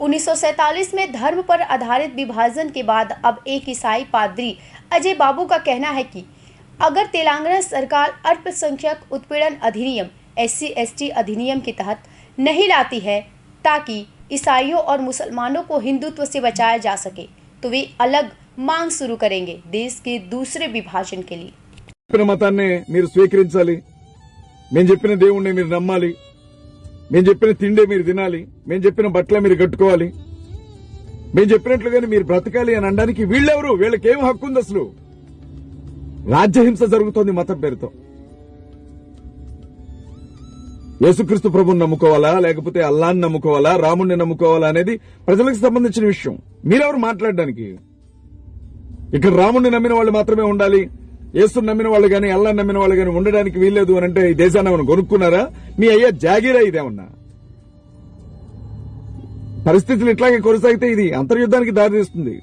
1947 में धर्म पर आधारित विभाजन के बाद अब एक ईसाई पादरी अजय बाबू का कहना है कि अगर तेलंगाना सरकार अल्पसंख्यक उत्पीड़न अधिनियम SC/ST अधिनियम के तहत नहीं लाती है ताकि ईसाइयों और मुसलमानों को हिंदुत्व से बचाया जा सके तो वे अलग मांग शुरू करेंगे देश के दूसरे विभाजन के लिए। మతాన్ని మీరు స్వీకరించాలి, మేము చెప్పిన దేవుణ్ణి మీరు నమ్మాలి, మేము చెప్పిన తిండే మీరు తినాలి, మేము చెప్పిన బట్టలే మీరు కట్టుకోవాలి, మేము చెప్పినట్లుగానే మీరు బ్రతకాలి అని అనడానికి వీళ్ళెవరు? వీళ్ళకేం హక్కు ఉంది? అసలు రాజ్యహింస జరుగుతోంది మతం పేరుతో. యేసుక్రీస్తు ప్రభుని నమ్ముకోవాలా లేకపోతే అల్లాహ్ని నమ్ముకోవాలా రాముణ్ణి నమ్ముకోవాలా అనేది ప్రజలకు సంబంధించిన విషయం. మీరెవరు మాట్లాడడానికి? ఇక్కడ రాముణ్ణి నమ్మిన వాళ్ళు మాత్రమే ఉండాలి, యేసుని నమ్మిన వాళ్ళు గాని అల్లాహ్ని నమ్మిన వాళ్ళు గాని ఉండడానికి వీల్లేదు అని అంటే ఈ దేశాన్ని ఏమైనా కొనుక్కున్నారా? మీ అయ్యా జాగీరా ఇదేమన్నా? పరిస్థితులు ఇట్లాగే కొనసాగితే ఇది అంతర్యుద్ధానికి దారితీస్తుంది.